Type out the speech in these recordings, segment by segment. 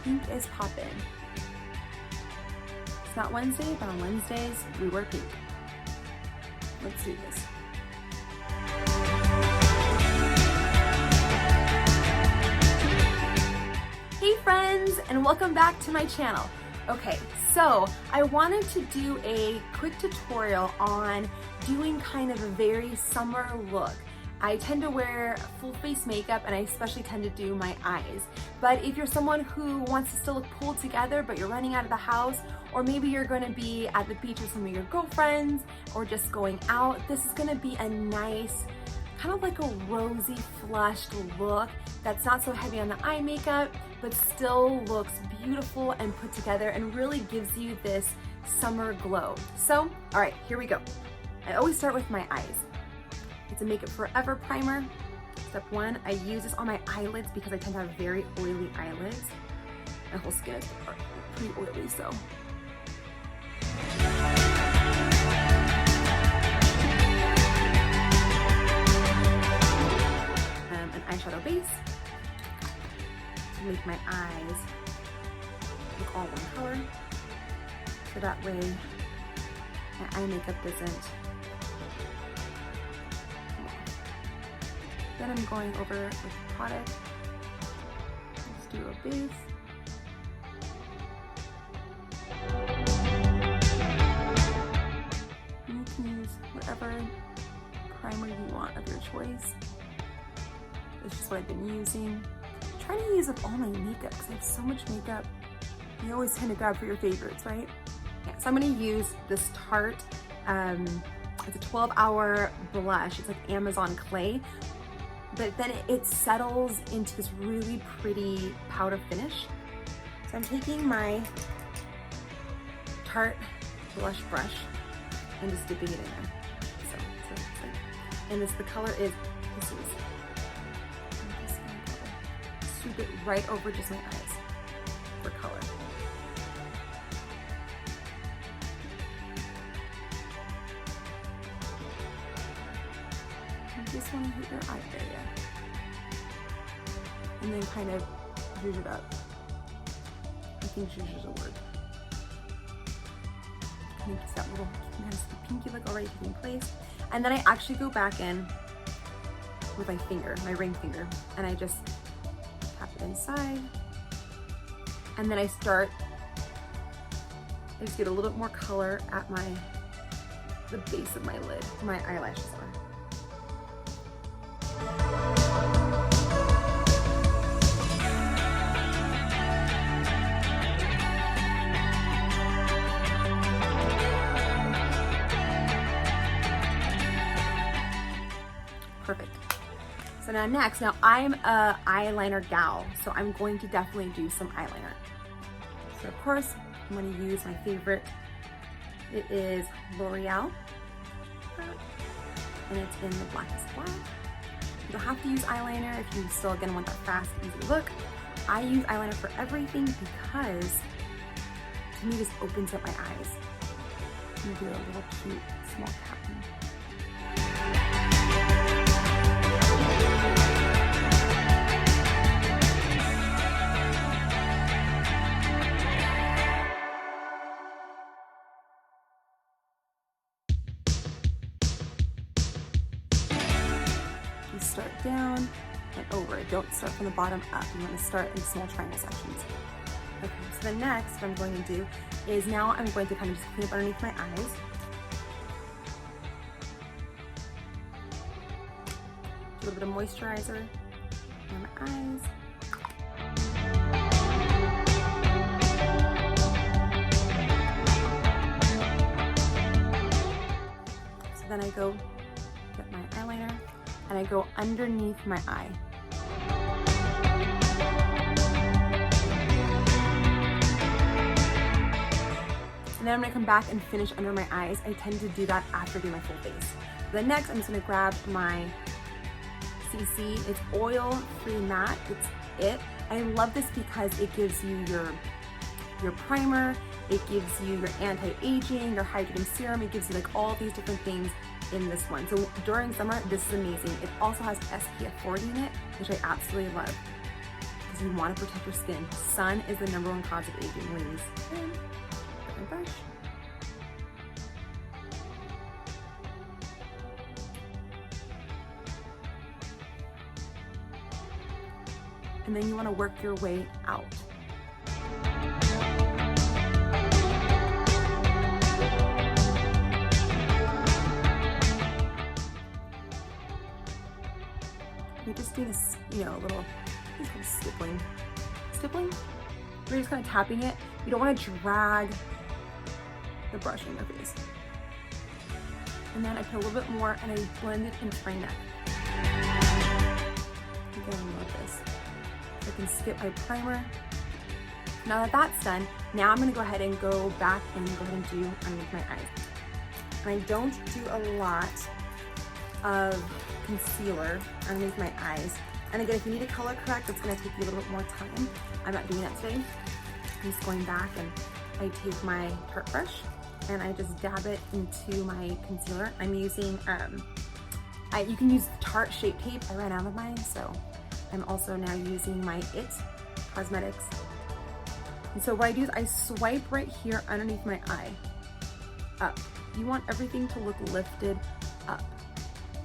pink is poppin'. It's not Wednesday, but on Wednesdays, we wear pink. Let's do this. Hey friends, and welcome back to my channel. Okay, so I wanted to do a quick tutorial on doing kind of a very summer look. I tend to wear full face makeup and I especially tend to do my eyes. But if you're someone who wants to still look pulled together but you're running out of the house, or maybe you're going to be at the beach with some of your girlfriends or just going out, this is going to be a nice, kind of like a rosy flushed look that's not so heavy on the eye makeup but still looks beautiful and put together and really gives you this summer glow. So, all right, here we go. I always start with my eyes. It's a Makeup Forever primer. Step one, I use this on my eyelids because I tend to have very oily eyelids. My whole skin is pretty oily, so. An eyeshadow base to make my eyes look all one color. So that way my eye makeup doesn't. Then I'm going over with the product. Let's do a base. And you can use whatever primer you want of your choice. It's just what I've been using. I'm trying to use up all my makeup because I have so much makeup. You always tend to grab for your favorites, right? Yeah, so I'm gonna use this Tarte, it's a 12-hour blush. It's like Amazon clay. But then it settles into this really pretty powder finish. So I'm taking my Tarte blush brush and just dipping it in there. So and the color is, this is, I'm just gonna swoop it right over just my eyes for color. Just want to hit your eye area and then kind of zhuzh it up. I think zhuzh is a word. Kind of gets that little nice pinky look already taking place. And then I actually go back in with my finger, my ring finger, and I just tap it inside. And then I just get a little bit more color at the base of my lid, where my eyelashes are. Perfect. So now I'm a eyeliner gal, so I'm going to definitely do some eyeliner. So of course, I'm going to use my favorite. It is Loreal, and it's in the Blackest black. You don't have to use eyeliner if you still again want that fast, easy look. I use eyeliner for everything because to me this opens up my eyes. I'm gonna do a little cute small pattern. You start down and over. Don't start from the bottom up. You want to start in small triangle sections. Okay, so the next what I'm going to do is now I'm going to kind of just clean up underneath my eyes. Do a little bit of moisturizer on my eyes. So then I go get my eyeliner and I go underneath my eye. And then I'm gonna come back and finish under my eyes. I tend to do that after doing my full face. Then next, I'm just gonna grab my CC. It's oil-free matte, it's it. I love this because it gives you your primer, it gives you your anti-aging, your hydrating serum, it gives you like all these different things in this one. So during summer, this is amazing. It also has SPF 40 in it, which I absolutely love. because you want to protect your skin. Sun is the #1 cause of aging, ladies. And my brush. And then you want to work your way out. You just do this, you know, a little stippling. Stippling? You're just kind of tapping it. You don't want to drag the brush in your face. And then I put a little bit more and I blend it into my neck. Again, I love this. I can skip my primer. Now that that's done, now I'm going to go ahead and go back and go ahead and do underneath my eyes. And I don't do a lot of concealer underneath my eyes. And again, if you need a color correct, it's going to take you a little bit more time. I'm not doing that today. I'm just going back and I take my Tarte brush and I just dab it into my concealer. I'm using, you can use Tarte Shape Tape. I ran out of mine, so I'm also now using my It Cosmetics. And so what I do is I swipe right here underneath my eye, up. You want everything to look lifted up.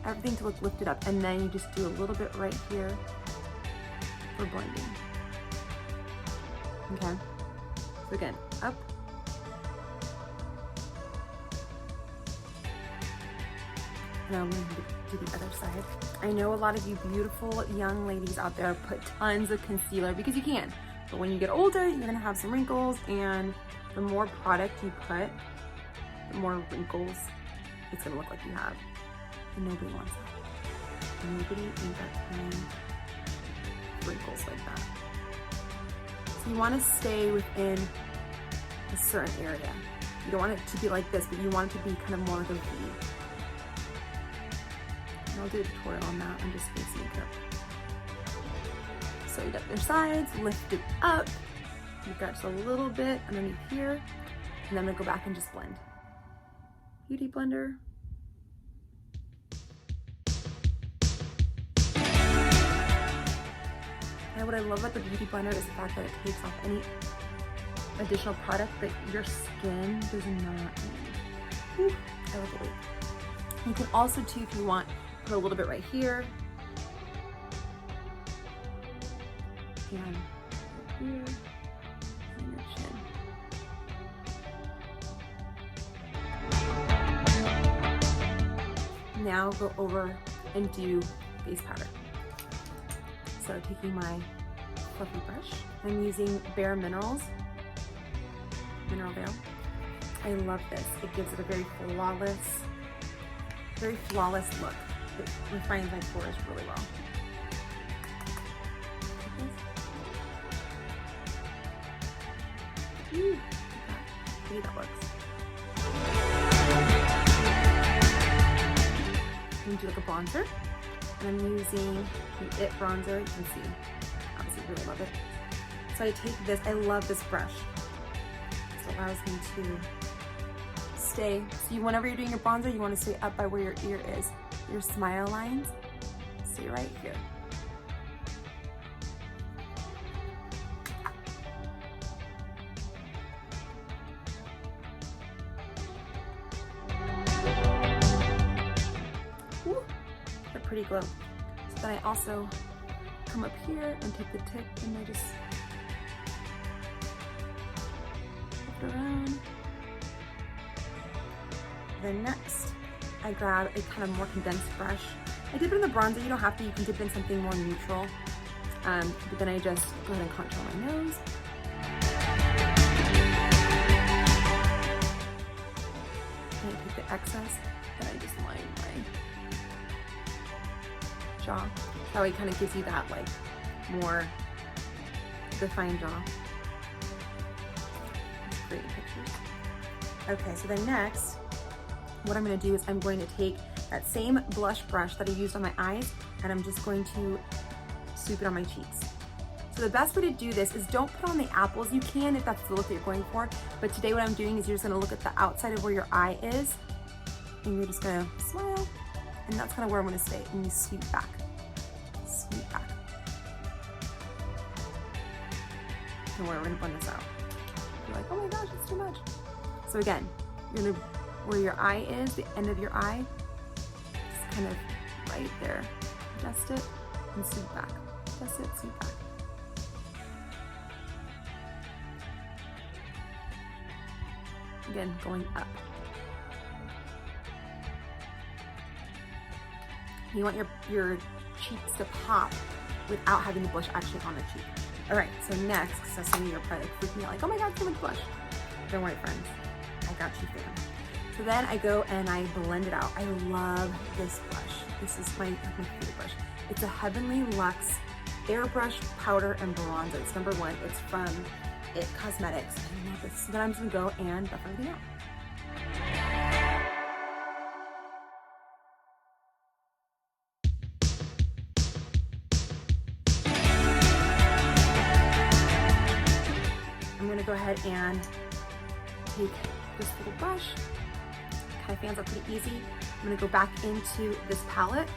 Everything to look lifted up. And then you just do a little bit right here for blending. Okay, so again, up. Now I'm going to do the other side. I know a lot of you beautiful young ladies out there put tons of concealer because you can. But when you get older, you're going to have some wrinkles, and the more product you put, the more wrinkles it's going to look like you have. And nobody wants that. Nobody ain't got time wrinkles like that. So you want to stay within a certain area. You don't want it to be like this, but you want it to be kind of more like a V. And I'll do a tutorial on that. I'm just spacing it up. So you got their sides, lift it up. You've got just a little bit underneath here. And then I'm gonna go back and just blend. Beauty blender. And what I love about the beauty blender is the fact that it takes off any additional product that your skin does not need. Whew, I love the weight. You can also too, if you want, put a little bit right here. And right here, and your chin. Now go over and do face powder. So taking my fluffy brush, I'm using Bare Minerals, Mineral Veil. I love this. It gives it a very flawless look. It refines my pores really well. Ooh, look at that looks. I'm going to do like a bronzer. And I'm using the It bronzer. You can see, obviously really love it. So I take this, I love this brush. This allows me to stay. So whenever you're doing your bronzer, you want to stay up by where your ear is. Your smile lines, stay right here. Ooh, they're pretty glow. So then I also come up here and take the tip and I just flip it around. Then next, I grab a kind of more condensed brush. I dip it in the bronzer, you don't have to, you can dip in something more neutral. But then I just go ahead and contour my nose. And I take the excess, and I just line my jaw. That way it kind of gives you that like more defined jaw. That's great pictures. Okay, so then next, what I'm going to do is I'm going to take that same blush brush that I used on my eyes and I'm just going to swoop it on my cheeks. So the best way to do this is don't put on the apples. You can if that's the look that you're going for, but today what I'm doing is you're just going to look at the outside of where your eye is and you're just going to smile, and that's kind of where I'm going to stay, and you sweep back. Sweep back. Don't worry, we're gonna blend this out. You're like, oh my gosh, it's too much. So again, you're gonna, where your eye is, the end of your eye, just kind of right there. Dust it and sweep back. Dust it, sweep back. Again, going up. You want your cheeks to pop without having the blush actually on the cheek. All right, so next, so some of you are probably like freaking out, like, oh my God, so much blush. Don't worry, friends, I got you, fam. So then I go and I blend it out. I love this brush. This is my favorite brush. It's a Heavenly Luxe Airbrush Powder and Bronzer. It's #1. It's from It Cosmetics. I love this. So then I'm just gonna go and buff everything out. I'm gonna go ahead and take this little brush. Kind of fans out pretty easy. I'm gonna go back into this palette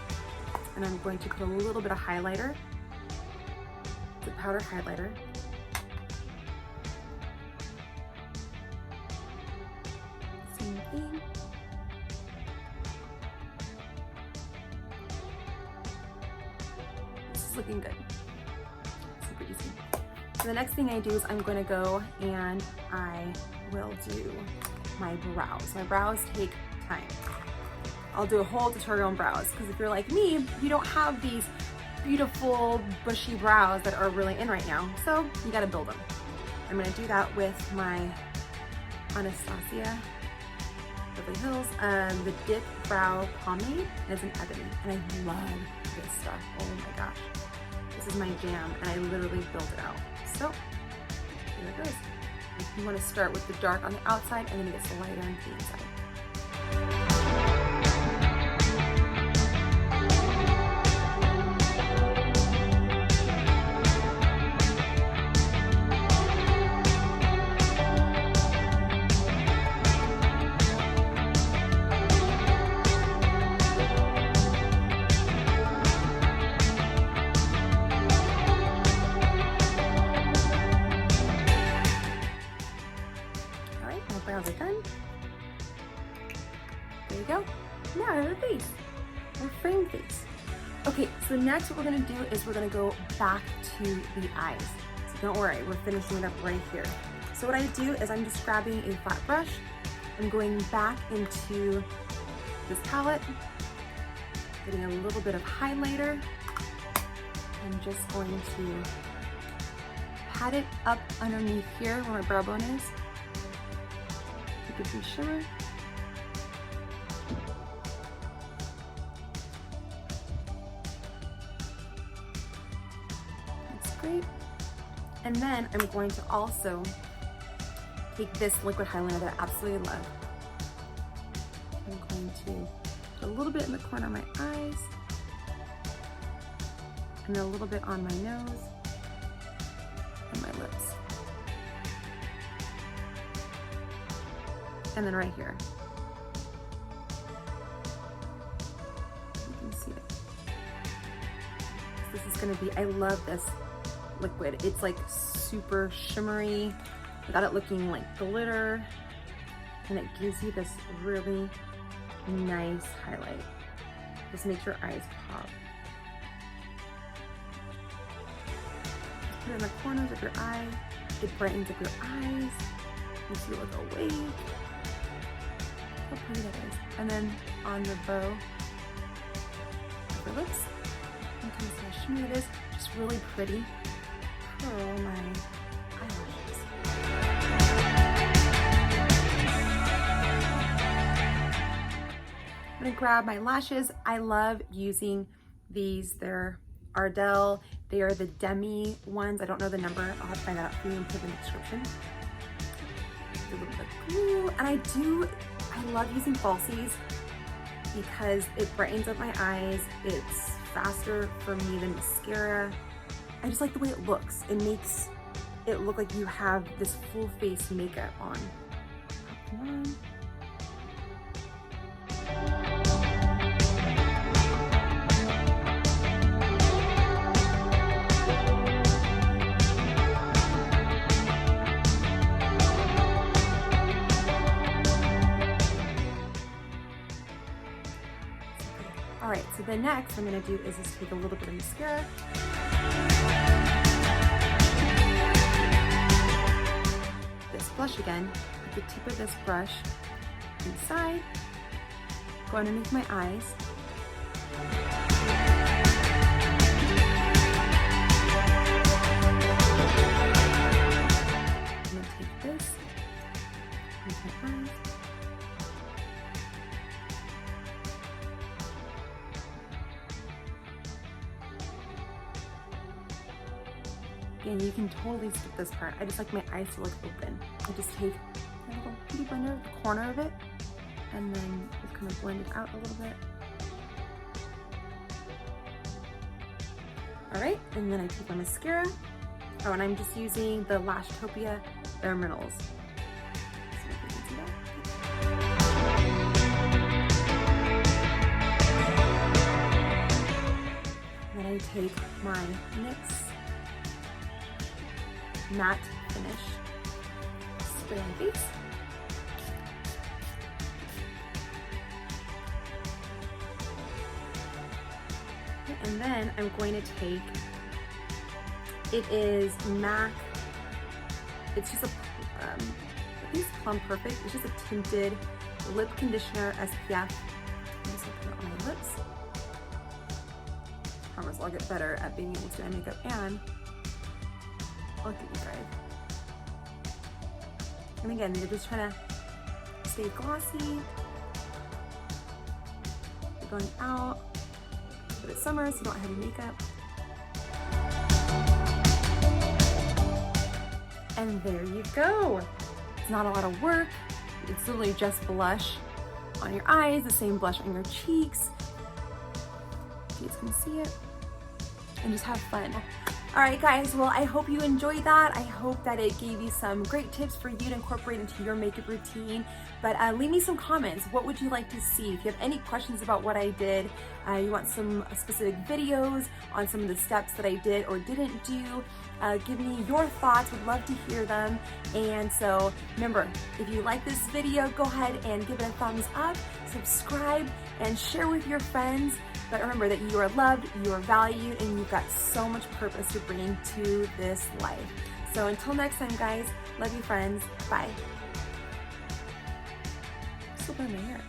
and I'm going to put a little bit of highlighter. It's a powder highlighter. Same thing. This is looking good. Super easy. So the next thing I do is I'm going to go and I will do my brows. My brows take time. I'll do a whole tutorial on brows because if you're like me, you don't have these beautiful bushy brows that are really in right now. So you got to build them. I'm going to do that with my Anastasia Beverly Hills, the Dip Brow Pomade as an ebony. And I love this stuff. Oh my gosh. This is my jam and I literally built it out. So here it goes. You want to start with the dark on the outside and then it gets lighter on the inside. Brows are done. There you go. Now I have a face, or frame face. Okay, so next what we're gonna do is we're gonna go back to the eyes. So don't worry, we're finishing it up right here. So what I do is I'm just grabbing a flat brush. I'm going back into this palette, getting a little bit of highlighter. I'm just going to pat it up underneath here where my brow bone is. Give some shimmer. That's great. And then I'm going to also take this liquid highlighter that I absolutely love. I'm going to put a little bit in the corner of my eyes and a little bit on my nose and my lips. And then right here. You can see it. This is gonna be, I love this liquid. It's like super shimmery without it looking like glitter. And it gives you this really nice highlight. Just makes your eyes pop. Just put it in the corners of your eye. It brightens up your eyes. Makes you look awake. How pretty that is. And then on the bow of your lips, you can see how shimmery it is. Just really pretty. Curl my eyelashes. I'm gonna grab my lashes. I love using these. They're Ardell. They are the Demi ones. I don't know the number. I'll have to find that out for you and put it in the description. A little bit of glue, and I love using falsies because it brightens up my eyes. It's faster for me than mascara. I just like the way it looks. It makes it look like you have this full face makeup on. Come on. then next what I'm gonna do is just take a little bit of mascara. This blush again, with the tip of this brush inside, go underneath my eyes. I'm gonna take this, underneath my eyes. And you can totally skip this part. I just like my eyes to look open. I just take a little beauty blender, the corner of it, and then just kind of blend it out a little bit. All right, and then I take my mascara. Oh, and I'm just using the Lashtopia Bare Minerals. So if you can see that. Then I take my NYX matte finish, spray on the face. And then I'm going to take, it is MAC, it's just a, I think it's Plum Perfect, it's just a tinted lip conditioner SPF. I'm just gonna put it on my lips. I promise I'll get better at being able to do eye makeup, and I'll get you guys. And again, you're just trying to stay glossy. You're going out, but it's summer, so you don't have any makeup. And there you go. It's not a lot of work. It's literally just blush on your eyes, the same blush on your cheeks. You guys can see it. And just have fun. All right, guys, well, I hope you enjoyed that. I hope that it gave you some great tips for you to incorporate into your makeup routine. But leave me some comments. What would you like to see? If you have any questions about what I did, you want some specific videos on some of the steps that I did or didn't do, give me your thoughts. Would love to hear them. And so remember, if you like this video, go ahead and give it a thumbs up, subscribe, and share with your friends. But remember that you are loved, you are valued, and you've got so much purpose to bring to this life. So until next time, guys, love you, friends. Bye. Still burn my hair.